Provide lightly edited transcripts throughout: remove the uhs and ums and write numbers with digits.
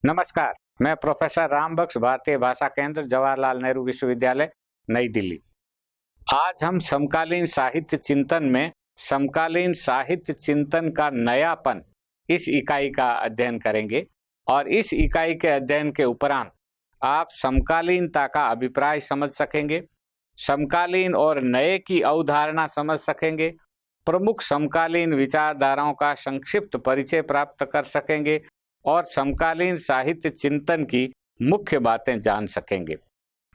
नमस्कार। मैं प्रोफेसर रामबख्श, भारतीय भाषा केंद्र, जवाहरलाल नेहरू विश्वविद्यालय, नई दिल्ली। आज हम समकालीन साहित्य चिंतन में समकालीन साहित्य चिंतन का नयापन इस इकाई का अध्ययन करेंगे और इस इकाई के अध्ययन के उपरांत आप समकालीनता का अभिप्राय समझ सकेंगे, समकालीन और नए की अवधारणा समझ सकेंगे, प्रमुख समकालीन विचारधाराओं का संक्षिप्त परिचय प्राप्त कर सकेंगे और समकालीन साहित्य चिंतन की मुख्य बातें जान सकेंगे।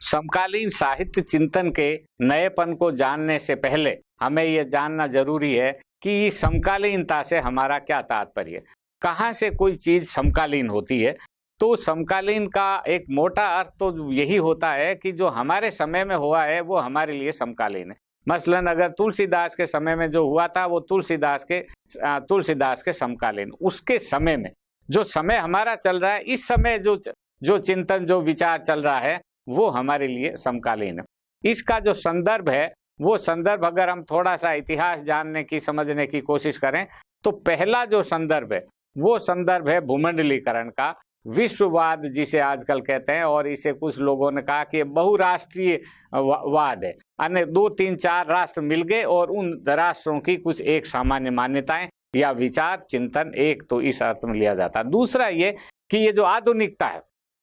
समकालीन साहित्य चिंतन के नएपन को जानने से पहले हमें यह जानना जरूरी है कि समकालीनता से हमारा क्या तात्पर्य है, कहाँ से कोई चीज समकालीन होती है। तो समकालीन का एक मोटा अर्थ तो यही होता है कि जो हमारे समय में हुआ है वो हमारे लिए समकालीन है। मसलन अगर तुलसीदास के समय में जो हुआ था वो तुलसीदास के समकालीन, उसके समय में जो समय हमारा चल रहा है, इस समय जो चिंतन जो विचार चल रहा है वो हमारे लिए समकालीन है। इसका जो संदर्भ है वो संदर्भ अगर हम थोड़ा सा इतिहास जानने की समझने की कोशिश करें तो पहला जो संदर्भ है वो संदर्भ है भूमंडलीकरण का, विश्ववाद जिसे आजकल कहते हैं, और इसे कुछ लोगों ने कहा कि बहुराष्ट्रीय वाद है। अन्य 2, 3, 4 राष्ट्र मिल गए और उन राष्ट्रों की कुछ एक सामान्य मान्यताएं या विचार चिंतन, एक तो इस अर्थ में लिया जाता है। दूसरा ये कि ये जो आधुनिकता है,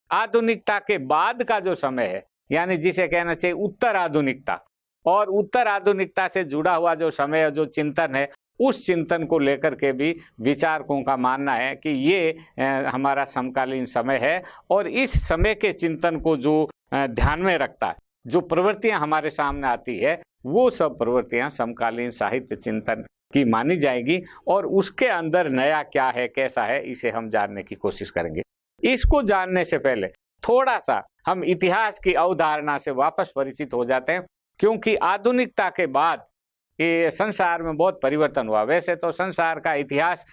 आधुनिकता के बाद का जो समय है, यानी जिसे कहना चाहिए उत्तर आधुनिकता, और उत्तर आधुनिकता से जुड़ा हुआ जो समय जो चिंतन है, उस चिंतन को लेकर के भी विचारकों का मानना है कि ये हमारा समकालीन समय है। और इस समय के चिंतन को जो ध्यान में रखता है, जो प्रवृत्तियां हमारे सामने आती है, वो सब प्रवृत्तियां समकालीन साहित्य चिंतन की मानी जाएगी और उसके अंदर नया क्या है, कैसा है, इसे हम जानने की कोशिश करेंगे। इसको जानने से पहले थोड़ा सा हम इतिहास की अवधारणा से वापस परिचित हो जाते हैं, क्योंकि आधुनिकता के बाद ये संसार में बहुत परिवर्तन हुआ। वैसे तो संसार का इतिहास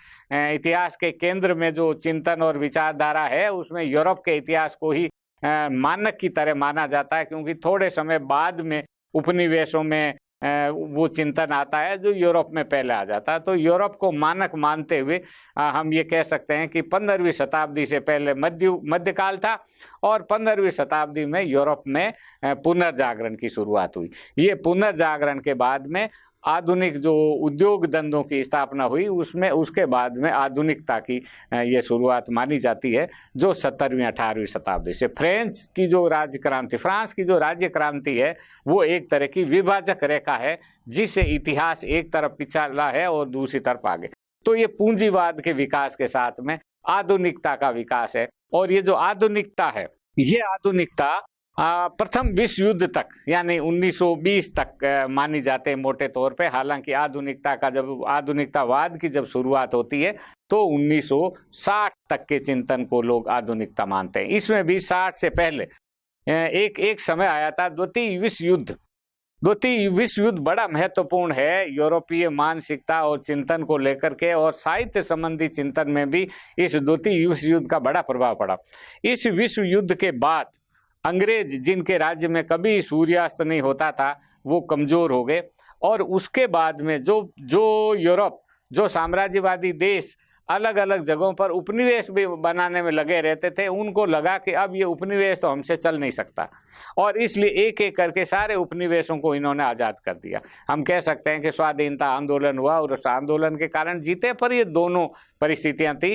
के केंद्र में जो चिंतन और विचारधारा है उसमें यूरोप के इतिहास को ही मानक की तरह माना जाता है, क्योंकि थोड़े समय बाद में उपनिवेशों में वो चिंतन आता है जो यूरोप में पहले आ जाता है। तो यूरोप को मानक मानते हुए हम ये कह सकते हैं कि 15वीं शताब्दी से पहले मध्यकाल था और 15वीं शताब्दी में यूरोप में पुनर्जागरण की शुरुआत हुई। ये पुनर्जागरण के बाद में आधुनिक जो उद्योग धंधों की स्थापना हुई, उसके बाद में आधुनिकता की ये शुरुआत मानी जाती है, जो 17वीं 18वीं शताब्दी से। फ्रांस की जो राज्य क्रांति है वो एक तरह की विभाजक रेखा है, जिसे इतिहास एक तरफ पिछला है और दूसरी तरफ आगे। तो ये पूंजीवाद के विकास के साथ में आधुनिकता का विकास है। और ये जो आधुनिकता है, ये आधुनिकता प्रथम विश्व युद्ध तक यानी 1920 तक मानी जाते हैं मोटे तौर पे। हालांकि आधुनिकतावाद की जब शुरुआत होती है तो 1960 तक के चिंतन को लोग आधुनिकता मानते हैं। इसमें भी 60 से पहले एक समय आया था द्वितीय विश्व युद्ध। द्वितीय विश्व युद्ध बड़ा महत्वपूर्ण है यूरोपीय मानसिकता और चिंतन को लेकर के, और साहित्य संबंधी चिंतन में भी इस द्वितीय विश्व युद्ध का बड़ा प्रभाव पड़ा। इस विश्व युद्ध के बाद अंग्रेज, जिनके राज्य में कभी सूर्यास्त नहीं होता था, वो कमजोर हो गए। और उसके बाद में जो यूरोप, जो साम्राज्यवादी देश अलग अलग जगहों पर उपनिवेश भी बनाने में लगे रहते थे, उनको लगा कि अब ये उपनिवेश तो हमसे चल नहीं सकता, और इसलिए एक एक करके सारे उपनिवेशों को इन्होंने आज़ाद कर दिया। हम कह सकते हैं कि स्वाधीनता आंदोलन हुआ और उस आंदोलन के कारण जीते, पर ये दोनों परिस्थितियां थी।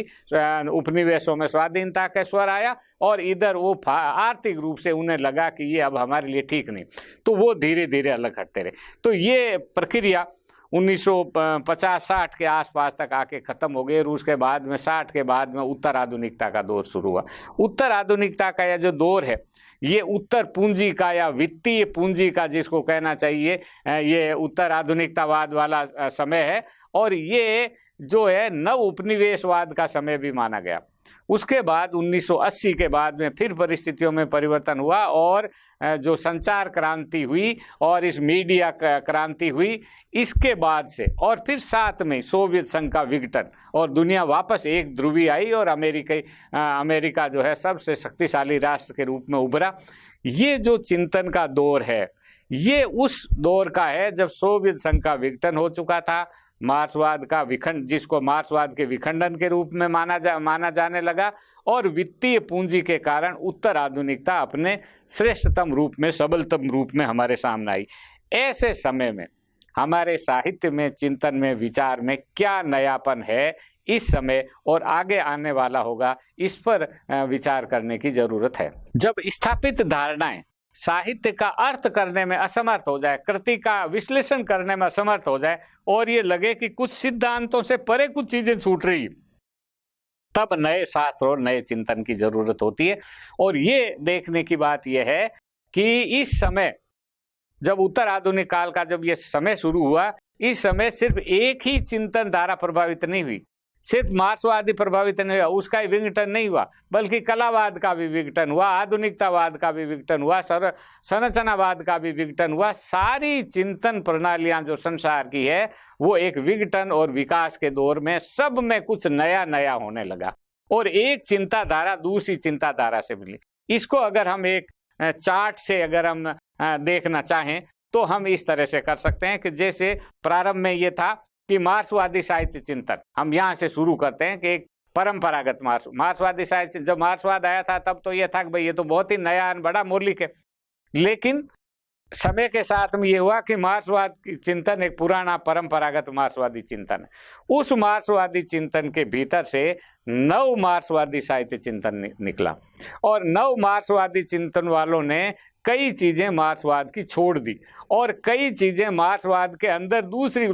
उपनिवेशों में स्वाधीनता का स्वर आया और इधर वो आर्थिक रूप से उन्हें लगा कि ये अब हमारे लिए ठीक नहीं, तो वो धीरे धीरे अलग हटते रहे। तो ये प्रक्रिया 1950-60 के आसपास तक आके ख़त्म हो गई। और उसके बाद में 60 के बाद में उत्तर आधुनिकता का दौर शुरू हुआ। उत्तर आधुनिकता का यह जो दौर है, ये उत्तर पूंजी का या वित्तीय पूंजी का जिसको कहना चाहिए, ये उत्तर आधुनिकतावाद वाला समय है। और ये जो है नव उपनिवेशवाद का समय भी माना गया। उसके बाद 1980 के बाद में फिर परिस्थितियों में परिवर्तन हुआ और जो संचार क्रांति हुई और इस मीडिया क्रांति हुई, इसके बाद से और फिर साथ में सोवियत संघ का विघटन और दुनिया वापस एक ध्रुवी आई और अमेरिका जो है सबसे शक्तिशाली राष्ट्र के रूप में उभरा। ये जो चिंतन का दौर है, ये उस दौर का है जब सोवियत संघ का विघटन हो चुका था, मार्क्सवाद का जिसको मार्क्सवाद के विखंडन के रूप में माना जाने लगा, और वित्तीय पूंजी के कारण उत्तर आधुनिकता अपने श्रेष्ठतम रूप में, सबलतम रूप में हमारे सामने आई। ऐसे समय में हमारे साहित्य में, चिंतन में, विचार में क्या नयापन है इस समय और आगे आने वाला होगा, इस पर विचार करने की जरूरत है। जब स्थापित धारणाएं साहित्य का अर्थ करने में असमर्थ हो जाए, कृति का विश्लेषण करने में असमर्थ हो जाए, और ये लगे कि कुछ सिद्धांतों से परे कुछ चीजें छूट रही, तब नए शास्त्र और नए चिंतन की जरूरत होती है। और ये देखने की बात यह है कि इस समय, जब उत्तर आधुनिक काल का जब ये समय शुरू हुआ, इस समय सिर्फ एक ही चिंतन धारा प्रभावित नहीं हुई, सिर्फ मार्क्सवादी प्रभावित नहीं हुआ, उसका ही विघटन नहीं हुआ, बल्कि कलावाद का भी विघटन हुआ, आधुनिकतावाद का भी विघटन हुआ, संरचनावाद का भी विघटन हुआ। सारी चिंतन प्रणालियां जो संसार की है वो एक विघटन और विकास के दौर में सब में कुछ नया नया होने लगा, और एक चिंताधारा दूसरी चिंताधारा से मिली। इसको अगर हम एक चार्ट से अगर हम देखना चाहें तो हम इस तरह से कर सकते हैं कि जैसे प्रारंभ में ये था कि मार्क्सवादी साहित्य चिंतन, हम यहाँ से शुरू करते हैं कि एक परंपरागत मार्क्सवादी साहित्य, जब मार्क्सवाद आया था तब तो ये था कि भाई ये तो बहुत ही नया बड़ा मौलिक है, लेकिन समय के साथ में ये हुआ कि मार्क्सवाद की चिंतन एक पुराना परंपरागत मार्क्सवादी चिंतन है। उस मार्क्सवादी चिंतन के भीतर से नव मार्क्सवादी साहित्य चिंतन निकला, और नव मार्क्सवादी चिंतन वालों ने कई चीजें मार्क्सवाद की छोड़ दी, और कई चीजें मार्क्सवाद के अंदर दूसरी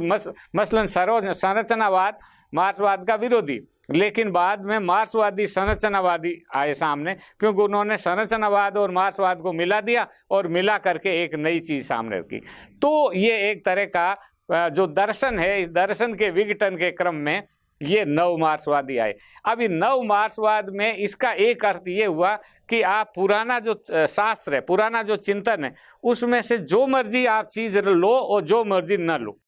मसलन संरचनावाद मार्क्सवाद का विरोधी, लेकिन बाद में मार्क्सवादी संरचनावादी आए सामने, क्योंकि उन्होंने संरचनावाद और मार्क्सवाद को मिला दिया और मिला करके एक नई चीज सामने रखी। तो ये एक तरह का जो दर्शन है, इस दर्शन के विघटन के क्रम में ये नव मार्क्सवादी आए। अभी नव मार्क्सवाद में इसका एक अर्थ ये हुआ कि आप पुराना जो शास्त्र है, पुराना जो चिंतन है, उसमें से जो मर्जी आप चीज लो और जो मर्जी न लो।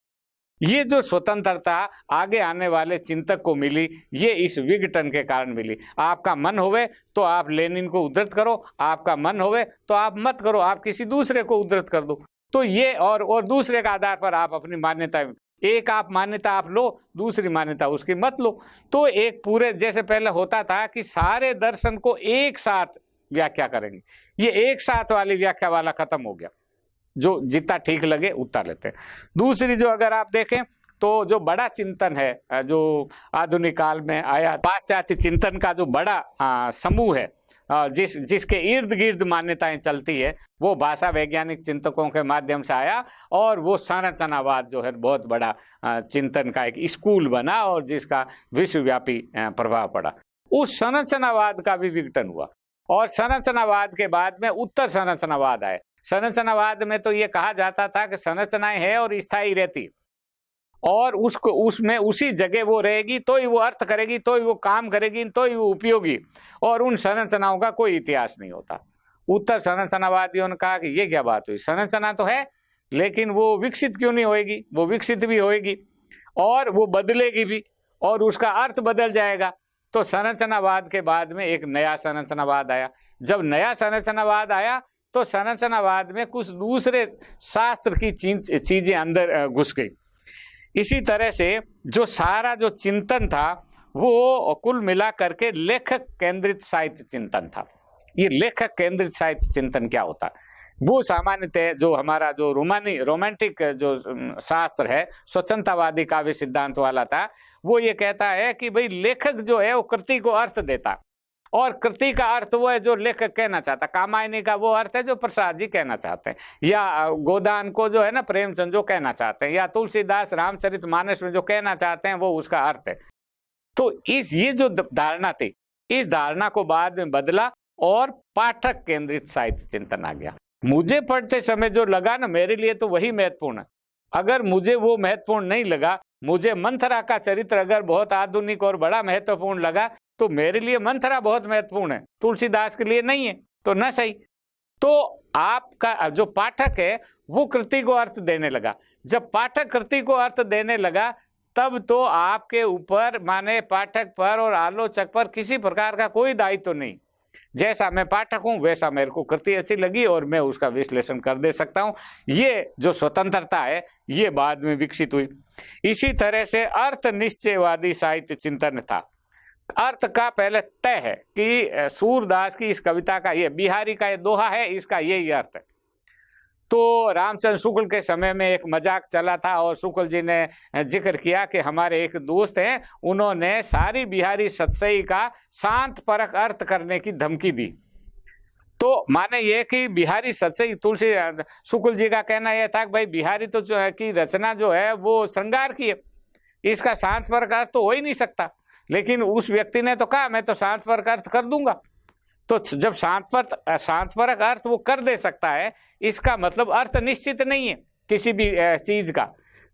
ये जो स्वतंत्रता आगे आने वाले चिंतक को मिली, ये इस विघटन के कारण मिली। आपका मन होवे तो आप लेनिन को उद्धृत करो, आपका मन होवे तो आप मत करो, आप किसी दूसरे को उद्धृत कर दो। तो ये और दूसरे का आधार पर आप अपनी मान्यता, एक आप मान्यता आप लो, दूसरी मान्यता उसकी मत लो। तो एक पूरे, जैसे पहले होता था कि सारे दर्शन को एक साथ व्याख्या करेंगे, ये एक साथ वाली व्याख्या वाला खत्म हो गया, जो जितना ठीक लगे उतना लेते हैं। दूसरी जो अगर आप देखें तो जो बड़ा चिंतन है जो आधुनिक काल में आया, पाश्चात्य चिंतन का जो बड़ा समूह है, जिसके इर्द गिर्द मान्यताएं चलती है, वो भाषा वैज्ञानिक चिंतकों के माध्यम से आया, और वो संरचनावाद जो है बहुत बड़ा चिंतन का एक स्कूल बना और जिसका विश्वव्यापी प्रभाव पड़ा। उस संरचनावाद का भी विघटन हुआ, और संरचनावाद के बाद में उत्तर संरचनावाद आए। संरचनावाद में तो ये कहा जाता था कि संरचनाएं है और स्थायी रहती, और उसको उसमें उसी जगह वो रहेगी तो ही वो अर्थ करेगी, तो ही वो काम करेगी, तो ही वो उपयोगी, और उन संरचनाओं का कोई इतिहास नहीं होता। उत्तर संरचनावादियों ने कहा कि ये क्या बात हुई, संरचना तो है लेकिन वो विकसित क्यों नहीं होएगी, वो विकसित भी होएगी और वो बदलेगी भी, और उसका अर्थ बदल जाएगा। तो संरचनावाद के बाद में एक नया संरचनावाद आया। जब नया संरचनावाद आया तो संरचनावाद में कुछ दूसरे शास्त्र की चीजें अंदर घुस गई। इसी तरह से जो सारा जो चिंतन था वो कुल मिला करके लेखक केंद्रित साहित्य चिंतन था। ये लेखक केंद्रित साहित्य चिंतन क्या होता है? वो सामान्यतः जो हमारा जो रोमांटिक जो शास्त्र है, स्वच्छंदतावादी काव्य सिद्धांत वाला था, वो ये कहता है कि भाई लेखक जो है वो कृति को अर्थ देता, और कृति का अर्थ वो है जो लेखक कहना चाहता। कामायनी का वो अर्थ है जो प्रसाद जी कहना चाहते हैं, या गोदान को जो है ना प्रेमचंद जो कहना चाहते हैं, या तुलसीदास रामचरितमानस में जो कहना चाहते हैं वो उसका अर्थ है। तो ये जो धारणा थी, इस धारणा को बाद में बदला और पाठक केंद्रित साहित्य चिंतन आ गया। मुझे पढ़ते समय जो लगा ना, मेरे लिए तो वही महत्वपूर्ण है। अगर मुझे वो महत्वपूर्ण नहीं लगा, मुझे मंथरा का चरित्र अगर बहुत आधुनिक और बड़ा महत्वपूर्ण लगा, तो मेरे लिए मंथरा बहुत महत्वपूर्ण है, तुलसीदास के लिए नहीं है, तो न सही। तो आपका जो पाठक है वो कृति को अर्थ देने लगा। जब पाठक कृति को अर्थ देने लगा, तब तो आपके ऊपर माने पाठक पर और आलोचक पर किसी प्रकार का कोई दायित्व नहीं। जैसा मैं पाठक हूं वैसा मेरे को कृति अच्छी लगी और मैं उसका विश्लेषण कर दे सकता हूं। ये जो स्वतंत्रता है ये बाद में विकसित हुई। इसी तरह से अर्थ निश्चयवादी साहित्य चिंतन था। अर्थ का पहले तय है कि सूरदास की इस कविता का, ये बिहारी का ये दोहा है, इसका यही अर्थ है। तो रामचंद्र शुक्ल के समय में एक मजाक चला था और शुक्ल जी ने जिक्र किया कि हमारे एक दोस्त हैं, उन्होंने सारी बिहारी सतसई का शांत परख अर्थ करने की धमकी दी। तो माने ये कि बिहारी सतसई, तुलसी शुक्ल जी का कहना यह था कि भाई बिहारी तो जो है की रचना जो है वो श्रृंगार की है, इसका शांत परख अर्थ तो हो ही नहीं सकता। लेकिन उस व्यक्ति ने तो कहा मैं तो शांत परख अर्थ कर दूंगा। तो जब शांत परख अर्थ वो कर दे सकता है, इसका मतलब अर्थ निश्चित नहीं है किसी भी चीज का,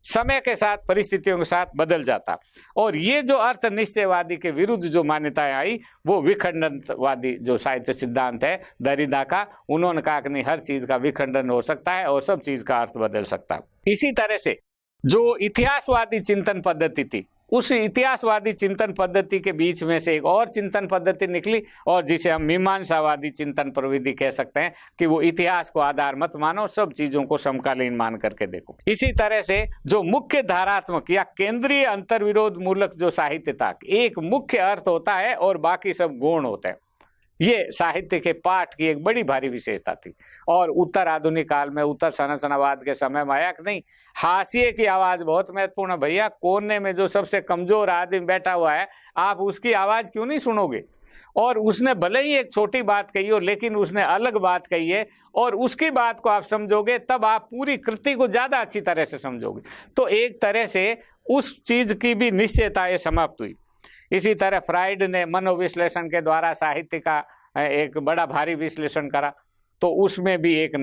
समय के साथ परिस्थितियों के साथ बदल जाता। और ये जो अर्थ निश्चयवादी के विरुद्ध जो मान्यताएं आई वो विखंडनवादी जो साहित्य सिद्धांत है दरिदा का, उन्होंने कहा कि नहीं, हर चीज का विखंडन हो सकता है और सब चीज का अर्थ बदल सकता है। इसी तरह से जो इतिहासवादी चिंतन पद्धति थी, उस इतिहासवादी चिंतन पद्धति के बीच में से एक और चिंतन पद्धति निकली और जिसे हम मीमांसावादी चिंतन प्रविधि कह सकते हैं कि वो इतिहास को आधार मत मानो, सब चीजों को समकालीन मान करके देखो। इसी तरह से जो मुख्य धारात्मक या केंद्रीय अंतर्विरोध मूलक जो साहित्य था, एक मुख्य अर्थ होता है और बाकी सब गौण होते हैं, ये साहित्य के पाठ की एक बड़ी भारी विशेषता थी। और उत्तर आधुनिक काल में, उत्तर संरचनावाद के समय में आया कि नहीं, हाशिए की आवाज बहुत महत्वपूर्ण है भैया। कोने में जो सबसे कमजोर आदमी बैठा हुआ है, आप उसकी आवाज क्यों नहीं सुनोगे? और उसने भले ही एक छोटी बात कही हो, लेकिन उसने अलग बात कही है और उसकी बात को आप समझोगे तब आप पूरी कृति को ज्यादा अच्छी तरह से समझोगे। तो एक तरह से उस चीज की भी निश्चयता समाप्त हुई। इसी तरह फ्राइड ने मनोविश्लेषण के द्वारा साहित्य का एक बड़ा भारी विश्लेषण करा, तो उसमें भी एक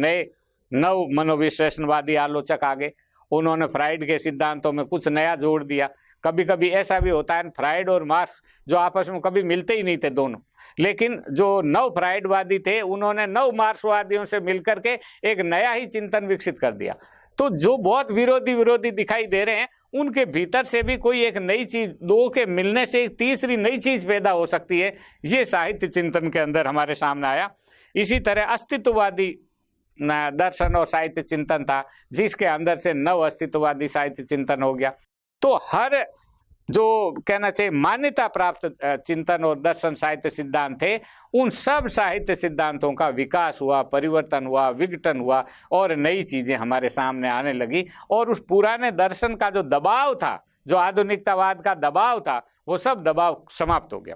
नव मनोविश्लेषणवादी आलोचक आ गए। उन्होंने फ्राइड के सिद्धांतों में कुछ नया जोड़ दिया। कभी कभी ऐसा भी होता है, फ्राइड और मार्क्स जो आपस में कभी मिलते ही नहीं थे दोनों, लेकिन जो नव फ्राइडवादी थे उन्होंने नव मार्क्सवादियों से मिलकर के एक नया ही चिंतन विकसित कर दिया। तो जो बहुत विरोधी दिखाई दे रहे हैं, उनके भीतर से भी कोई एक नई चीज, दो के मिलने से एक तीसरी नई चीज पैदा हो सकती है। ये साहित्य चिंतन के अंदर हमारे सामने आया। इसी तरह अस्तित्ववादी दर्शन और साहित्य चिंतन था, जिसके अंदर से नव अस्तित्ववादी साहित्य चिंतन हो गया। तो हर जो कहना चाहिए मान्यता प्राप्त चिंतन और दर्शन साहित्य सिद्धांत थे, उन सब साहित्य सिद्धांतों का विकास हुआ, परिवर्तन हुआ, विघटन हुआ और नई चीजें हमारे सामने आने लगी। और उस पुराने दर्शन का जो दबाव था, जो आधुनिकतावाद का दबाव था, वो सब दबाव समाप्त हो गया।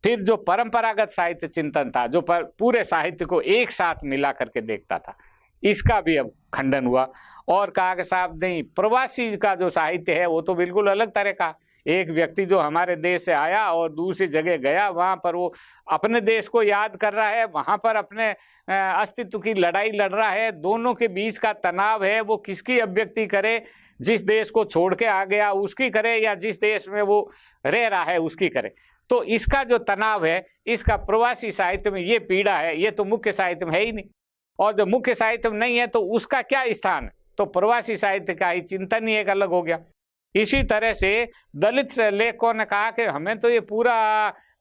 फिर जो परंपरागत साहित्य चिंतन था, जो पूरे साहित्य को एक साथ मिला करके देखता था, इसका भी अब खंडन हुआ। और कहा कि साहब नहीं, प्रवासी का जो साहित्य है वो तो बिल्कुल अलग तरह का। एक व्यक्ति जो हमारे देश से आया और दूसरी जगह गया, वहाँ पर वो अपने देश को याद कर रहा है, वहाँ पर अपने अस्तित्व की लड़ाई लड़ रहा है। दोनों के बीच का तनाव है, वो किसकी अभिव्यक्ति करे, जिस देश को छोड़ के आ गया उसकी करे या जिस देश में वो रह रहा है उसकी करे। तो इसका जो तनाव है, इसका प्रवासी साहित्य में ये पीड़ा है, ये तो मुख्य साहित्य में है ही नहीं। और जब मुख्य साहित्य में नहीं है तो उसका क्या स्थान है? तो प्रवासी साहित्य का ही चिंतन ही एक अलग हो गया। इसी तरह से दलित लेखकों ने कहा कि हमें तो ये पूरा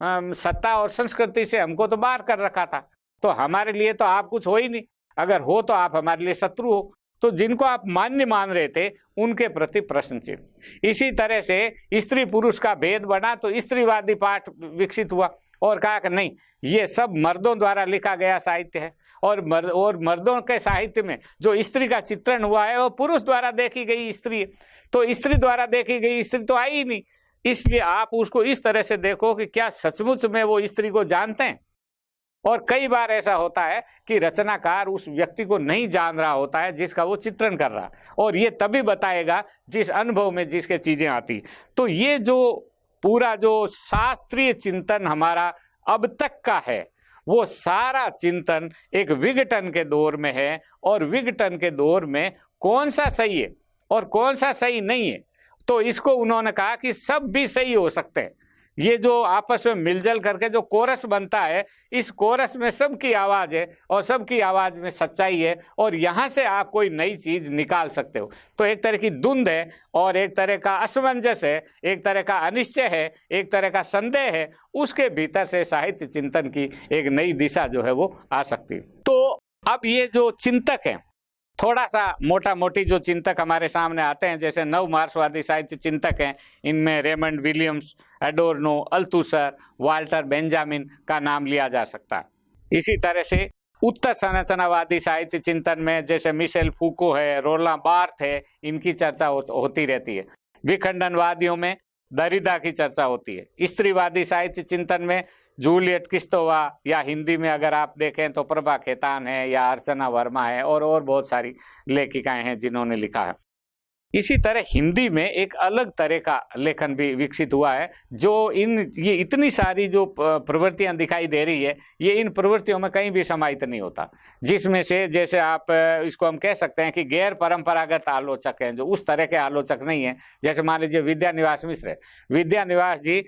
सत्ता और संस्कृति से हमको तो बाहर कर रखा था, तो हमारे लिए तो आप कुछ हो ही नहीं, अगर हो तो आप हमारे लिए शत्रु हो। तो जिनको आप मान्य मान रहे थे उनके प्रति प्रश्न चिन्ह। इसी तरह से स्त्री पुरुष का भेद बढ़ा तो स्त्रीवादी पाठ विकसित हुआ और कहा कि नहीं, ये सब मर्दों द्वारा लिखा गया साहित्य है और मर्दों के साहित्य में जो स्त्री का चित्रण हुआ है वो पुरुष द्वारा देखी गई स्त्री है। तो स्त्री द्वारा देखी गई स्त्री तो आई ही नहीं, इसलिए आप उसको इस तरह से देखो कि क्या सचमुच में वो स्त्री को जानते हैं। और कई बार ऐसा होता है कि रचनाकार उस व्यक्ति को नहीं जान रहा होता है जिसका वो चित्रण कर रहा, और ये तभी बताएगा जिस अनुभव में जिसके चीजें आती। तो ये जो पूरा जो शास्त्रीय चिंतन हमारा अब तक का है, वो सारा चिंतन एक विघटन के दौर में है। और विघटन के दौर में कौन सा सही है और कौन सा सही नहीं है, तो इसको उन्होंने कहा कि सब भी सही हो सकते हैं। ये जो आपस में मिलजुल करके जो कोरस बनता है, इस कोरस में सबकी आवाज़ है और सबकी आवाज़ में सच्चाई है, और यहाँ से आप कोई नई चीज़ निकाल सकते हो। तो एक तरह की धुंध है और एक तरह का असमंजस है, एक तरह का अनिश्चय है, एक तरह का संदेह है, उसके भीतर से साहित्य चिंतन की एक नई दिशा जो है वो आ सकती है। तो अब ये जो चिंतक हैं, थोड़ा सा मोटा मोटी जो चिंतक हमारे सामने आते हैं, जैसे नव मार्क्सवादी साहित्य चिंतक हैं, इनमें रेमंड विलियम्स, एडोर्नो, अल्थुसर, वाल्टर बेंजामिन का नाम लिया जा सकता है। इसी तरह से उत्तर संरचनावादी साहित्य चिंतन में जैसे मिशेल फूको है, रोलां बार्थ है, इनकी चर्चा होती रहती है। विखंडनवादियों में दरिदा की चर्चा होती है। स्त्रीवादी साहित्य चिंतन में जूलियट किस्तोवा, या हिंदी में अगर आप देखें तो प्रभा खेतान है या अर्चना वर्मा है, और बहुत सारी लेखिकाएं हैं जिन्होंने लिखा है। इसी तरह हिंदी में एक अलग तरह का लेखन भी विकसित हुआ है, जो ये इतनी सारी जो प्रवृत्तियां दिखाई दे रही है, ये इन प्रवृत्तियों में कहीं भी समाहित नहीं होता, जिसमें से जैसे आप इसको हम कह सकते हैं कि गैर परंपरागत आलोचक हैं, जो उस तरह के आलोचक नहीं हैं। जैसे मान लीजिए विद्यानिवास मिश्र। विद्यानिवास जी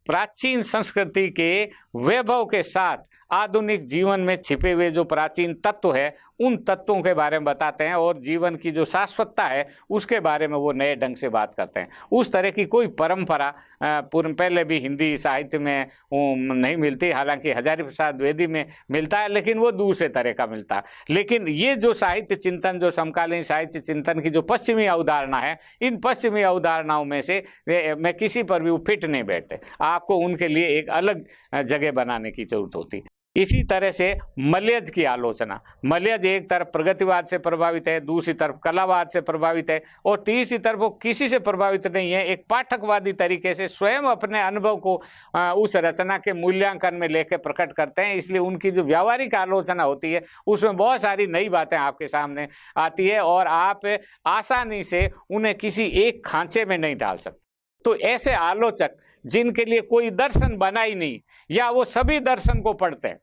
प्राचीन संस्कृति के वैभव के साथ आधुनिक जीवन में छिपे हुए जो प्राचीन तत्व है, उन तत्वों के बारे में बताते हैं, और जीवन की जो शाश्वतता है उसके बारे में वो नए ढंग से बात करते हैं। उस तरह की कोई परंपरा पहले भी हिंदी साहित्य में नहीं मिलती, हालांकि हजारी प्रसाद द्विवेदी में मिलता है, लेकिन वो दूसरे तरह का मिलता है। लेकिन ये जो साहित्य चिंतन, जो समकालीन साहित्य चिंतन की जो पश्चिमी अवधारणा है, इन पश्चिमी अवधारणाओं में से मैं किसी पर भी वो फिट नहीं बैठते, आपको उनके लिए एक अलग जगह बनाने की जरूरत होती। इसी तरह से मलयज की आलोचना, मलयज एक तरफ प्रगतिवाद से प्रभावित है, दूसरी तरफ कलावाद से प्रभावित है, और तीसरी तरफ वो किसी से प्रभावित नहीं है, एक पाठकवादी तरीके से स्वयं अपने अनुभव को उस रचना के मूल्यांकन में लेकर प्रकट करते हैं। इसलिए उनकी जो व्यावहारिक आलोचना होती है उसमें बहुत सारी नई बातें आपके सामने आती है, और आप आसानी से उन्हें किसी एक खांचे में नहीं डाल सकते। तो ऐसे आलोचक जिनके लिए कोई दर्शन बना ही नहीं, या वो सभी दर्शन को पढ़ते हैं,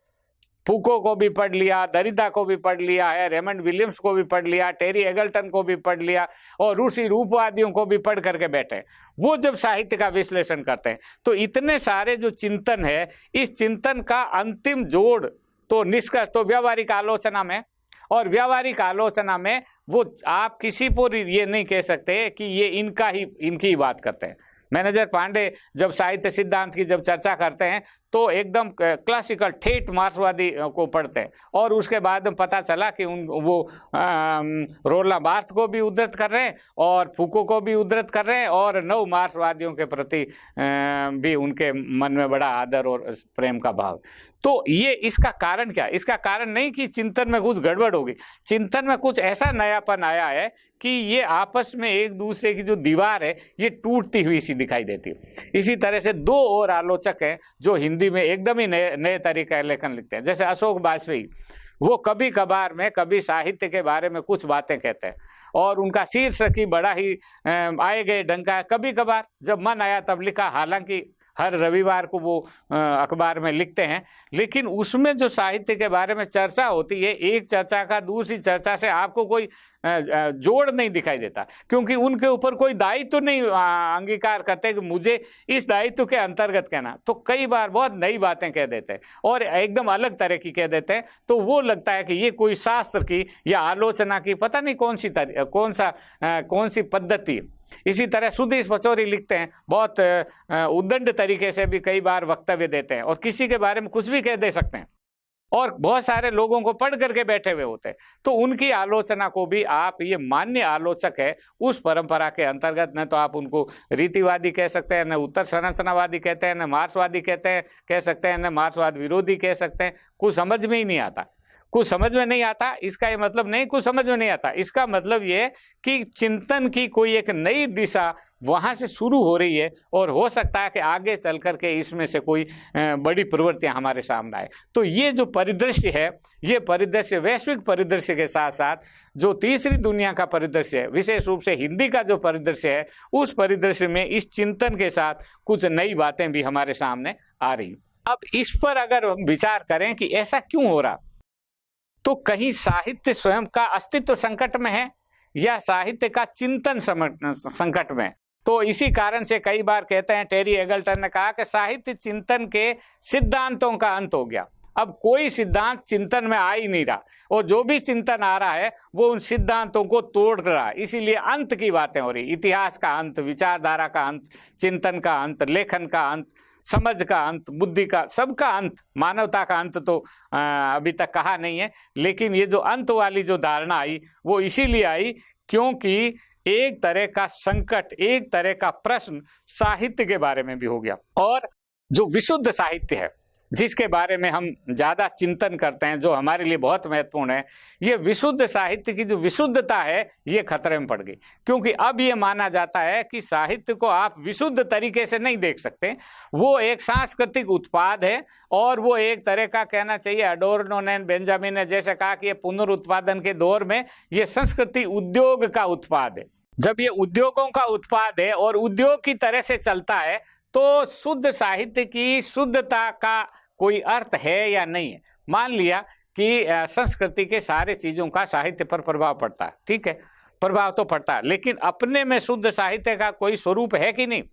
फूको को भी पढ़ लिया, दरिदा को भी पढ़ लिया है, रेमंड विलियम्स को भी पढ़ लिया, टेरी एगल्टन को भी पढ़ लिया, और रूसी रूपवादियों को भी पढ़ करके बैठे, वो जब साहित्य का विश्लेषण करते हैं तो इतने सारे जो चिंतन है, इस चिंतन का अंतिम जोड़ तो निष्कर्ष तो व्यावहारिक आलोचना में, और व्यावहारिक आलोचना में वो आप किसी पर ये नहीं कह सकते कि ये इनकी ही बात करते हैं। मैनेजर पांडे जब साहित्य सिद्धांत की जब चर्चा करते हैं तो एकदम क्लासिकल ठेठ मार्क्सवादी को पढ़ते हैं, और उसके बाद पता चला कि वो रोलां बार्थ को भी उद्धृत कर रहे हैं और फूको को भी उद्धृत कर रहे हैं, और नव मार्क्सवादियों के प्रति भी उनके मन में बड़ा आदर और प्रेम का भाव। तो ये इसका कारण क्या? इसका कारण नहीं कि चिंतन में कुछ गड़बड़ होगी, चिंतन में कुछ ऐसा नयापन आया है कि ये आपस में एक दूसरे की जो दीवार है ये टूटती हुई सी दिखाई देती है। इसी तरह से दो और आलोचक हैं जो हिंदी में एकदम ही नए तरीके का लेखन लिखते हैं, जैसे अशोक वाजपेयी। वो कभी कभार में कभी साहित्य के बारे में कुछ बातें कहते हैं, और उनका शीर्षक ही बड़ा ही आए गए ढंग का है। कभी कभार जब मन आया तब लिखा, हालांकि हर रविवार को वो अखबार में लिखते हैं, लेकिन उसमें जो साहित्य के बारे में चर्चा होती है, एक चर्चा का दूसरी चर्चा से आपको कोई जोड़ नहीं दिखाई देता, क्योंकि उनके ऊपर कोई दायित्व नहीं अंगीकार करते कि मुझे इस दायित्व के अंतर्गत कहना। तो कई बार बहुत नई बातें कह देते हैं और एकदम अलग तरह की कह देते हैं, तो वो लगता है कि ये कोई शास्त्र की या आलोचना की पता नहीं कौन सी पद्धति। इसी तरह सुधीश पचौरी लिखते हैं, बहुत उद्दंड तरीके से भी कई बार वक्तव्य देते हैं, और किसी के बारे में कुछ भी कह दे सकते हैं, और बहुत सारे लोगों को पढ़ करके बैठे हुए होते हैं। तो उनकी आलोचना को भी आप, ये मान्य आलोचक है उस परंपरा के अंतर्गत, न तो आप उनको रीतिवादी कह सकते हैं, न उत्तर संरचनावादी कहते हैं, न मार्क्सवादी कह सकते हैं, न मार्क्सवाद विरोधी कह सकते हैं। कुछ समझ में ही नहीं आता, कुछ समझ में नहीं आता। इसका ये मतलब नहीं कुछ समझ में नहीं आता, इसका मतलब ये कि चिंतन की कोई एक नई दिशा वहाँ से शुरू हो रही है, और हो सकता है कि आगे चल करके इसमें से कोई बड़ी प्रवृत्तियां हमारे सामने आए। तो ये जो परिदृश्य है, ये परिदृश्य वैश्विक परिदृश्य के साथ साथ जो तीसरी दुनिया का परिदृश्य है, विशेष रूप से हिंदी का जो परिदृश्य है, उस परिदृश्य में इस चिंतन के साथ कुछ नई बातें भी हमारे सामने आ रही। अब इस पर अगर हम विचार करें कि ऐसा क्यों हो रहा, तो कहीं साहित्य स्वयं का अस्तित्व संकट में है या साहित्य का चिंतन संकट में। तो इसी कारण से कई बार कहते हैं, टेरी एगल्टन ने कहा कि साहित्य चिंतन के सिद्धांतों का अंत हो गया। अब कोई सिद्धांत चिंतन में आ ही नहीं रहा, और जो भी चिंतन आ रहा है वो उन सिद्धांतों को तोड़ रहा है। इसीलिए अंत की बातें हो रही, इतिहास का अंत, विचारधारा का अंत, चिंतन का अंत, लेखन का अंत, समझ का अंत, बुद्धि का, सबका अंत। मानवता का अंत तो अभी तक कहा नहीं है, लेकिन ये जो अंत वाली जो धारणा आई वो इसीलिए आई क्योंकि एक तरह का संकट, एक तरह का प्रश्न साहित्य के बारे में भी हो गया। और जो विशुद्ध साहित्य है जिसके बारे में हम ज़्यादा चिंतन करते हैं, जो हमारे लिए बहुत महत्वपूर्ण है, ये विशुद्ध साहित्य की जो विशुद्धता है ये खतरे में पड़ गई। क्योंकि अब ये माना जाता है कि साहित्य को आप विशुद्ध तरीके से नहीं देख सकते, वो एक सांस्कृतिक उत्पाद है, और वो एक तरह का, कहना चाहिए अडोर्नो ने, बेंजामिन ने जैसे कहा कि ये पुनरुत्पादन के दौर में ये संस्कृति उद्योग का उत्पाद है। जब ये उद्योगों का उत्पाद है और उद्योग की तरह से चलता है, तो शुद्ध साहित्य की शुद्धता का कोई अर्थ है या नहीं है। मान लिया कि संस्कृति के सारे चीज़ों का साहित्य पर प्रभाव पड़ता है, ठीक है, प्रभाव तो पड़ता है, लेकिन अपने में शुद्ध साहित्य का कोई स्वरूप है कि नहीं?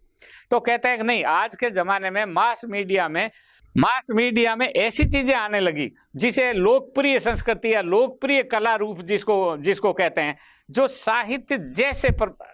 तो कहते हैं कि नहीं। आज के ज़माने में मास मीडिया में ऐसी चीज़ें आने लगी जिसे लोकप्रिय संस्कृति या लोकप्रिय कला रूप जिसको कहते हैं, जो साहित्य जैसे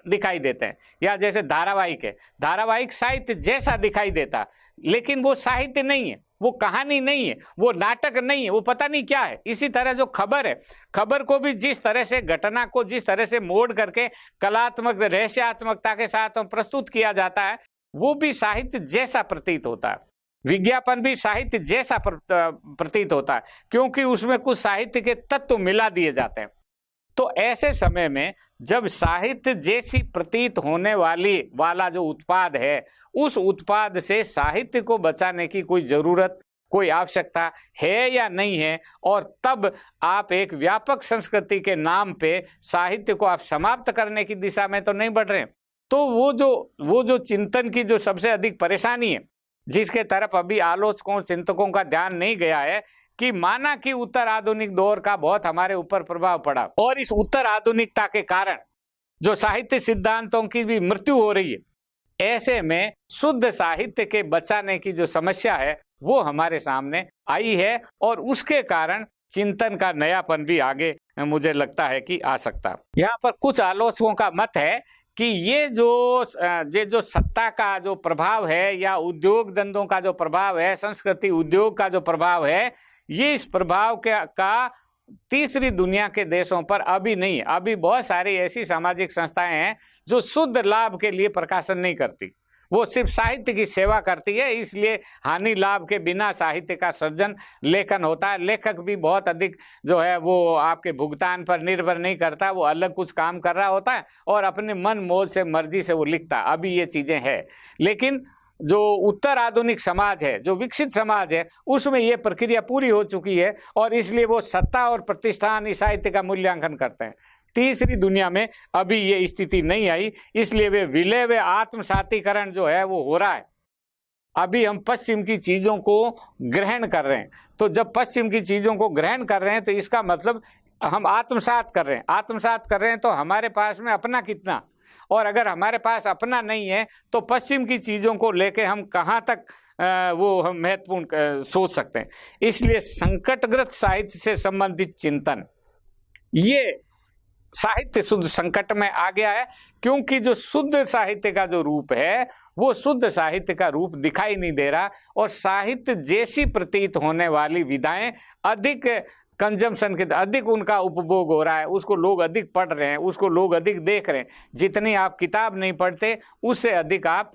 दिखाई देते हैं, या जैसे धारावाहिक साहित्य जैसा दिखाई देता, लेकिन वो साहित्य नहीं है, वो कहानी नहीं है, वो नाटक नहीं है, वो पता नहीं क्या है। इसी तरह जो खबर है, खबर को भी जिस तरह से, घटना को जिस तरह से मोड़ करके कलात्मक रहस्यात्मकता के साथ प्रस्तुत किया जाता है, वो भी साहित्य जैसा प्रतीत होता है। विज्ञापन भी साहित्य जैसा प्रतीत होता है, क्योंकि उसमें कुछ साहित्य के तत्व मिला दिए जाते हैं। तो ऐसे समय में जब साहित्य जैसी प्रतीत होने वाला जो उत्पाद है, उस उत्पाद से साहित्य को बचाने की कोई जरूरत, कोई आवश्यकता है या नहीं है, और तब आप एक व्यापक संस्कृति के नाम पे साहित्य को आप समाप्त करने की दिशा में तो नहीं बढ़ रहे। तो वो जो चिंतन की जो सबसे अधिक परेशानी है, जिसके तरफ अभी आलोचकों, चिंतकों का ध्यान नहीं गया है, कि माना कि उत्तर आधुनिक दौर का बहुत हमारे ऊपर प्रभाव पड़ा, और इस उत्तर आधुनिकता के कारण जो साहित्य सिद्धांतों की भी मृत्यु हो रही है, ऐसे में शुद्ध साहित्य के बचाने की जो समस्या है वो हमारे सामने आई है, और उसके कारण चिंतन का नयापन भी आगे मुझे लगता है कि आ सकता। यहाँ पर कुछ आलोचकों का मत है कि ये जो सत्ता का जो प्रभाव है, या उद्योग धंधों का जो प्रभाव है, संस्कृति उद्योग का जो प्रभाव है, ये इस प्रभाव का तीसरी दुनिया के देशों पर अभी नहीं है। अभी बहुत सारी ऐसी सामाजिक संस्थाएं हैं जो शुद्ध लाभ के लिए प्रकाशन नहीं करती, वो सिर्फ साहित्य की सेवा करती है। इसलिए हानि लाभ के बिना साहित्य का सृजन, लेखन होता है। लेखक भी बहुत अधिक जो है वो आपके भुगतान पर निर्भर नहीं करता, वो अलग कुछ काम कर रहा होता है और अपने मन मौज से, मर्जी से वो लिखता है। अभी ये चीज़ें हैं, लेकिन जो उत्तर आधुनिक समाज है, जो विकसित समाज है, उसमें ये प्रक्रिया पूरी हो चुकी है, और इसलिए वो सत्ता और प्रतिष्ठान इस साहित्य का मूल्यांकन करते हैं। तीसरी दुनिया में अभी ये स्थिति नहीं आई, इसलिए वे विलय व आत्मसातीकरण जो है वो हो रहा है। अभी हम पश्चिम की चीज़ों को ग्रहण कर रहे हैं, तो जब पश्चिम की चीज़ों को ग्रहण कर रहे हैं तो इसका मतलब हम आत्मसात कर रहे हैं। आत्मसात कर रहे हैं तो हमारे पास में अपना कितना, और अगर हमारे पास अपना नहीं है तो पश्चिम की चीज़ों को लेके हम कहाँ तक वो हम महत्वपूर्ण सोच सकते हैं। इसलिए संकटग्रस्त साहित्य से संबंधित चिंतन, ये साहित्य शुद्ध संकट में आ गया है, क्योंकि जो शुद्ध साहित्य का जो रूप है वो शुद्ध साहित्य का रूप दिखाई नहीं दे रहा, और साहित्य जैसी प्रतीत होने वाली विधाएं अधिक कंजम्पशन के, अधिक उनका उपभोग हो रहा है, उसको लोग अधिक पढ़ रहे हैं, उसको लोग अधिक देख रहे हैं। जितनी आप किताब नहीं पढ़ते उससे अधिक आप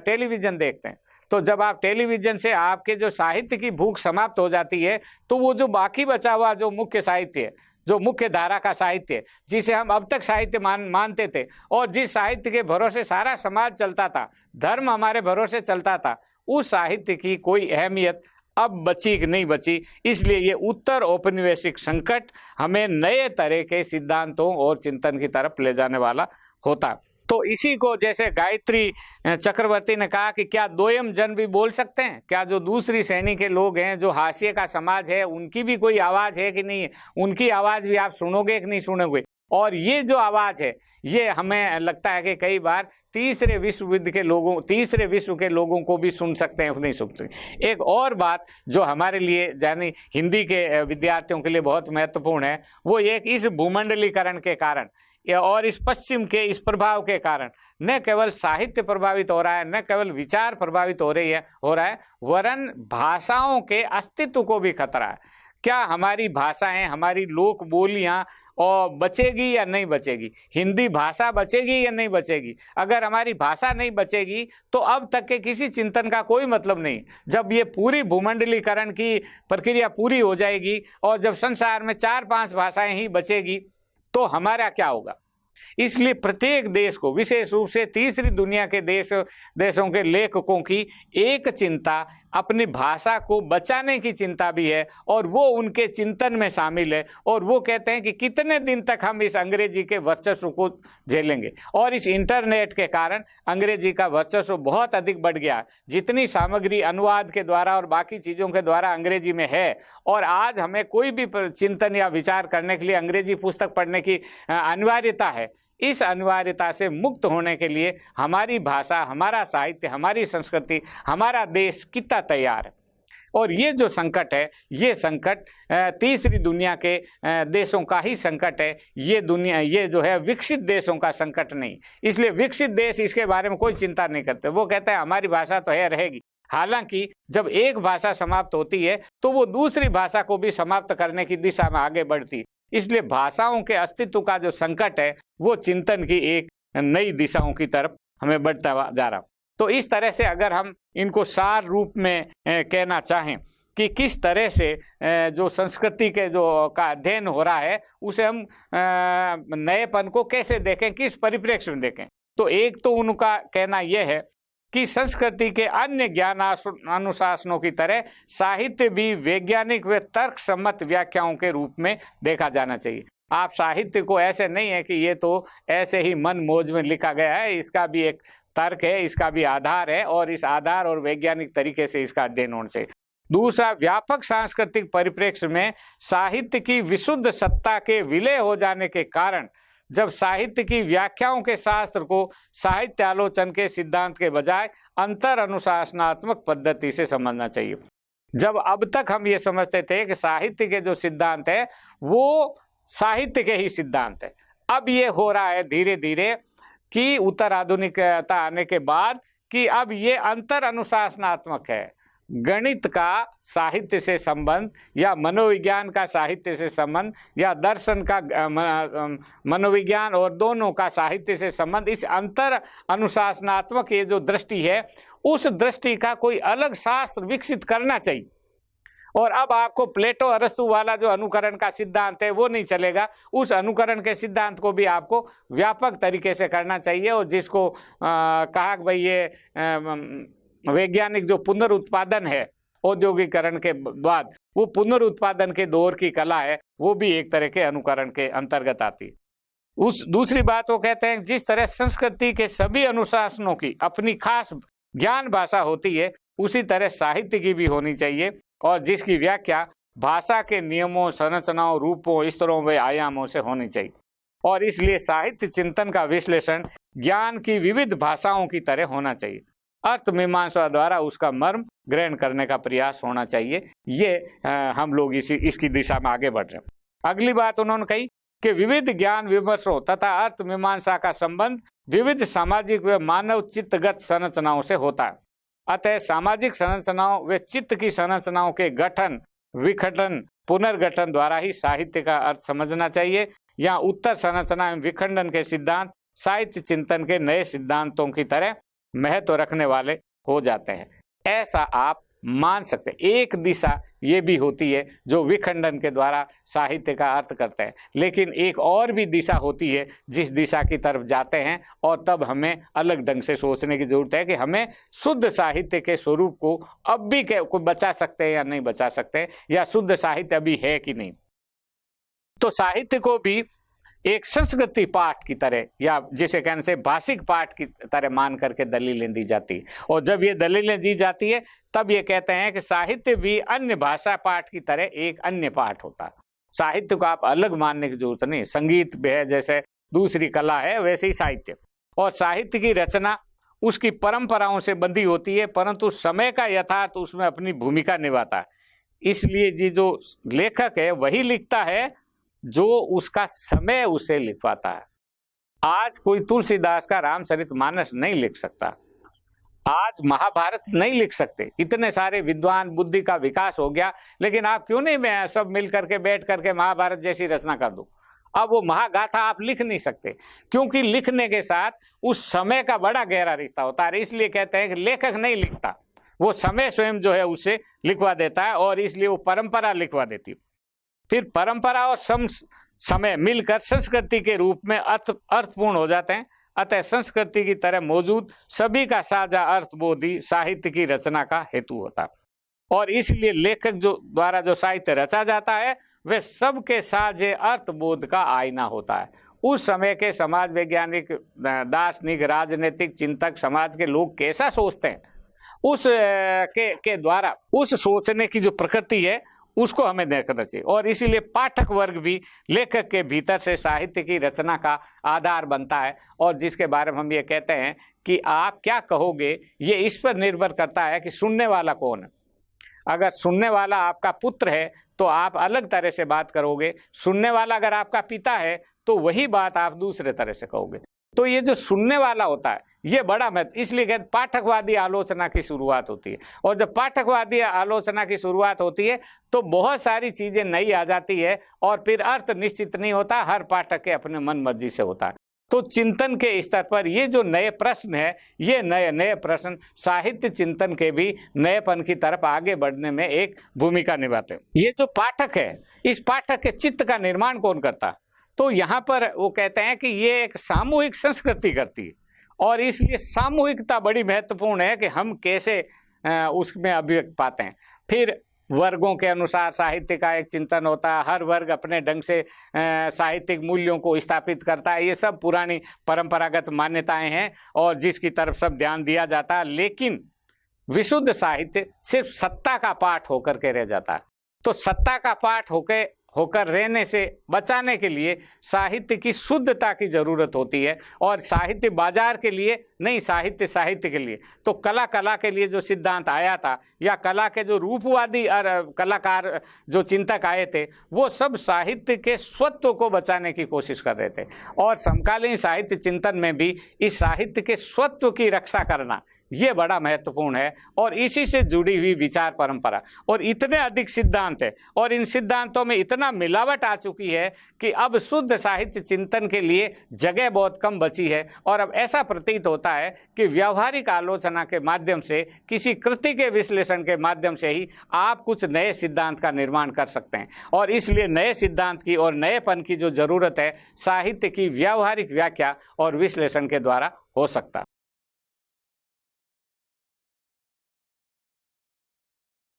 टेलीविज़न देखते हैं। तो जब आप टेलीविज़न से आपके जो साहित्य की भूख समाप्त हो जाती है, तो वो जो बाकी बचा हुआ जो मुख्य साहित्य है, जो मुख्य धारा का साहित्य है, जिसे हम अब तक साहित्य मानते थे, और जिस साहित्य के भरोसे सारा समाज चलता था, धर्म हमारे भरोसे चलता था, उस साहित्य की कोई अहमियत अब बची कि नहीं बची। इसलिए ये उत्तर औपनिवेशिक संकट हमें नए तरह के सिद्धांतों और चिंतन की तरफ ले जाने वाला होता। तो इसी को जैसे गायत्री चक्रवर्ती ने कहा कि क्या दोयम जन भी बोल सकते हैं, क्या जो दूसरी श्रेणी के लोग हैं, जो हाशिए का समाज है, उनकी भी कोई आवाज़ है कि नहीं है, उनकी आवाज़ भी आप सुनोगे कि नहीं सुनोगे। और ये जो आवाज़ है ये हमें लगता है कि कई बार तीसरे विश्व के लोगों को भी सुन सकते हैं, नहीं सुन सकते। एक और बात जो हमारे लिए यानी हिंदी के विद्यार्थियों के लिए बहुत महत्वपूर्ण है, वो ये कि इस भूमंडलीकरण के कारण और इस पश्चिम के इस प्रभाव के कारण न केवल साहित्य प्रभावित हो रहा है, न केवल विचार प्रभावित हो रहा है, वरन भाषाओं के अस्तित्व को भी खतरा है। क्या हमारी भाषाएं, हमारी लोक बोलियां और बचेगी या नहीं बचेगी? हिंदी भाषा बचेगी या नहीं बचेगी? अगर हमारी भाषा नहीं बचेगी तो अब तक के किसी चिंतन का कोई मतलब नहीं। जब ये पूरी भूमंडलीकरण की प्रक्रिया पूरी हो जाएगी और जब संसार में 4-5 भाषाएं ही बचेगी तो हमारा क्या होगा? इसलिए प्रत्येक देश को, विशेष रूप से तीसरी दुनिया के देशों के लेखकों की एक चिंता अपनी भाषा को बचाने की चिंता भी है, और वो उनके चिंतन में शामिल है। और वो कहते हैं कि कितने दिन तक हम इस अंग्रेजी के वर्चस्व को झेलेंगे। और इस इंटरनेट के कारण अंग्रेजी का वर्चस्व बहुत अधिक बढ़ गया। जितनी सामग्री अनुवाद के द्वारा और बाकी चीज़ों के द्वारा अंग्रेजी में है, और आज हमें कोई भी चिंतन या विचार करने के लिए अंग्रेजी पुस्तक पढ़ने की अनिवार्यता है। इस अनिवार्यता से मुक्त होने के लिए हमारी भाषा, हमारा साहित्य, हमारी संस्कृति, हमारा देश कितना तैयार है? और ये जो संकट है, ये संकट तीसरी दुनिया के देशों का ही संकट है। ये जो है विकसित देशों का संकट नहीं। इसलिए विकसित देश इसके बारे में कोई चिंता नहीं करते। वो कहते हैं हमारी भाषा तो है, रहेगी। हालांकि जब एक भाषा समाप्त होती है तो वो दूसरी भाषा को भी समाप्त करने की दिशा में आगे बढ़ती है। इसलिए भाषाओं के अस्तित्व का जो संकट है वो चिंतन की एक नई दिशाओं की तरफ हमें बढ़ता जा रहा। तो इस तरह से अगर हम इनको सार रूप में कहना चाहें कि किस तरह से जो संस्कृति के जो का अध्ययन हो रहा है उसे हम नएपन को कैसे देखें, किस परिप्रेक्ष्य में देखें, तो एक तो उनका कहना यह है कि संस्कृति के अन्य ज्ञान अनुशासनों की तरह साहित्य भी वैज्ञानिक व तर्क सम्मत व्याख्याओं के रूप में देखा जाना चाहिए। आप साहित्य को ऐसे नहीं है कि ये तो ऐसे ही मन मौज में लिखा गया है, इसका भी एक तर्क है, इसका भी आधार है, और इस आधार और वैज्ञानिक तरीके से इसका अध्ययन होना चाहिए। दूसरा, व्यापक सांस्कृतिक परिप्रेक्ष्य में साहित्य की विशुद्ध सत्ता के विलय हो जाने के कारण जब साहित्य की व्याख्याओं के शास्त्र को साहित्य आलोचन के सिद्धांत के बजाय अंतर अनुशासनात्मक पद्धति से समझना चाहिए। जब अब तक हम ये समझते थे कि साहित्य के जो सिद्धांत है वो साहित्य के ही सिद्धांत है, अब ये हो रहा है धीरे धीरे कि उत्तर आधुनिकता आने के बाद कि अब ये अंतर अनुशासनात्मक है। गणित का साहित्य से संबंध या मनोविज्ञान का साहित्य से संबंध या दर्शन का मनोविज्ञान और दोनों का साहित्य से संबंध, इस अंतर अनुशासनात्मक ये जो दृष्टि है उस दृष्टि का कोई अलग शास्त्र विकसित करना चाहिए। और अब आपको प्लेटो अरस्तु वाला जो अनुकरण का सिद्धांत है वो नहीं चलेगा, उस अनुकरण के सिद्धांत को भी आपको व्यापक तरीके से करना चाहिए। और जिसको कहा कि भाई ये वैज्ञानिक जो पुनरुत्पादन है औद्योगिकरण के बाद, वो पुनरुत्पादन के दौर की कला है, वो भी एक तरह के अनुकरण के अंतर्गत आती। उस दूसरी बात वो कहते हैं जिस तरह संस्कृति के सभी अनुशासनों की अपनी खास ज्ञान भाषा होती है उसी तरह साहित्य की भी होनी चाहिए, और जिसकी व्याख्या भाषा के नियमों, संरचनाओं, रूपों, स्तरों व आयामों से होनी चाहिए। और इसलिए साहित्य चिंतन का विश्लेषण ज्ञान की विविध भाषाओं की तरह होना चाहिए। अर्थ मीमांसा द्वारा उसका मर्म ग्रहण करने का प्रयास होना चाहिए। ये हम लोग इसकी दिशा में आगे बढ़ रहे हैं। अगली बात उन्होंने कही कि विविध ज्ञान विमर्शों तथा अर्थ मीमांसा का संबंध विविध सामाजिक व मानव चित्तगत संरचनाओं से होता है। अतः सामाजिक संरचनाओं व चित्त की संरचनाओं के गठन, विघटन, पुनर्गठन द्वारा ही साहित्य का अर्थ समझना चाहिए। यहाँ उत्तर संरचना एवं विखंडन के सिद्धांत साहित्य चिंतन के नए सिद्धांतों की तरह महत्व रखने वाले हो जाते हैं, ऐसा आप मान सकते हैं। एक दिशा ये भी होती है जो विखंडन के द्वारा साहित्य का अर्थ करते हैं, लेकिन एक और भी दिशा होती है जिस दिशा की तरफ जाते हैं, और तब हमें अलग ढंग से सोचने की जरूरत है कि हमें शुद्ध साहित्य के स्वरूप को अब भी को बचा सकते हैं या नहीं बचा सकते, या शुद्ध साहित्य अभी है कि नहीं। तो साहित्य को भी एक संस्कृति पाठ की तरह या जिसे कहने से भाषिक पाठ की तरह मान करके दलीलें दी जाती है। और जब ये दलीलें दी जाती है तब ये कहते हैं कि साहित्य भी अन्य भाषा पाठ की तरह एक अन्य पाठ होता है। साहित्य को आप अलग मानने की जरूरत नहीं। संगीत भी है, जैसे दूसरी कला है, वैसे ही साहित्य। और साहित्य की रचना उसकी परंपराओं से बंधी होती है, परंतु समय का यथार्थ उसमें अपनी भूमिका निभाता है। इसलिए जी जो लेखक है वही लिखता है जो उसका समय उसे लिखवाता है। आज कोई तुलसीदास का रामचरितमानस नहीं लिख सकता, आज महाभारत नहीं लिख सकते। इतने सारे विद्वान, बुद्धि का विकास हो गया, लेकिन आप क्यों नहीं मैं सब मिल करके बैठ करके महाभारत जैसी रचना कर दो। अब वो महागाथा आप लिख नहीं सकते, क्योंकि लिखने के साथ उस समय का बड़ा गहरा रिश्ता होता है। इसलिए कहते हैं कि लेखक नहीं लिखता, वो समय स्वयं जो है उसे लिखवा देता है, और इसलिए वो परंपरा लिखवा देती है। फिर परंपरा और समय मिलकर संस्कृति के रूप में अर्थपूर्ण हो जाते हैं। अतः संस्कृति की तरह मौजूद सभी का साझा अर्थबोध ही साहित्य की रचना का हेतु होता है। और इसलिए लेखक द्वारा जो साहित्य रचा जाता है वह सबके साझे अर्थबोध का आईना होता है। उस समय के समाज वैज्ञानिक, दार्शनिक, राजनीतिक चिंतक, समाज के लोग कैसा सोचते हैं, उस के द्वारा उस सोचने की जो प्रकृति है उसको हमें देखना चाहिए। और इसीलिए पाठक वर्ग भी लेखक के भीतर से साहित्य की रचना का आधार बनता है, और जिसके बारे में हम ये कहते हैं कि आप क्या कहोगे ये इस पर निर्भर करता है कि सुनने वाला कौन है। अगर सुनने वाला आपका पुत्र है तो आप अलग तरह से बात करोगे, सुनने वाला अगर आपका पिता है तो वही बात आप दूसरे तरह से कहोगे। तो ये जो सुनने वाला होता है ये बड़ा महत्व, इसलिए कहते पाठकवादी आलोचना की शुरुआत होती है। और जब पाठकवादी आलोचना की शुरुआत होती है तो बहुत सारी चीजें नई आ जाती है, और फिर अर्थ निश्चित नहीं होता, हर पाठक के अपने मन मर्जी से होता है। तो चिंतन के स्तर पर ये जो नए प्रश्न है, ये नए नए प्रश्न साहित्य चिंतन के भी नएपन की तरफ आगे बढ़ने में एक भूमिका निभाते हैं। ये जो पाठक है, इस पाठक के चित्त का निर्माण कौन करता है? तो यहाँ पर वो कहते हैं कि ये एक सामूहिक संस्कृति करती है, और इसलिए सामूहिकता बड़ी महत्वपूर्ण है कि हम कैसे उसमें अभिव्यक्त पाते हैं। फिर वर्गों के अनुसार साहित्य का एक चिंतन होता है, हर वर्ग अपने ढंग से साहित्यिक मूल्यों को स्थापित करता है। ये सब पुरानी परंपरागत मान्यताएं हैं और जिसकी तरफ सब ध्यान दिया जाता है, लेकिन विशुद्ध साहित्य सिर्फ सत्ता का पाठ होकर के रह जाता है। तो सत्ता का पाठ होकर रहने से बचाने के लिए साहित्य की शुद्धता की जरूरत होती है, और साहित्य बाजार के लिए नहीं, साहित्य साहित्य के लिए। तो कला के लिए जो सिद्धांत आया था, या कला के जो रूपवादी और कलाकार जो चिंतक आए थे, वो सब साहित्य के स्वत्व को बचाने की कोशिश कर रहे थे। और समकालीन साहित्य चिंतन में भी इस साहित्य के स्वत्व की रक्षा करना ये बड़ा महत्वपूर्ण है, और इसी से जुड़ी हुई विचार परंपरा। और इतने अधिक सिद्धांत है, और इन सिद्धांतों में इतना मिलावट आ चुकी है कि अब शुद्ध साहित्य चिंतन के लिए जगह बहुत कम बची है। और अब ऐसा प्रतीत होता है कि व्यावहारिक आलोचना के माध्यम से, किसी कृति के विश्लेषण के माध्यम से ही आप कुछ नए सिद्धांत का निर्माण कर सकते हैं। और इसलिए नए सिद्धांत की और नएपन की जो जरूरत है, साहित्य की व्यावहारिक व्याख्या और विश्लेषण के द्वारा हो सकता है।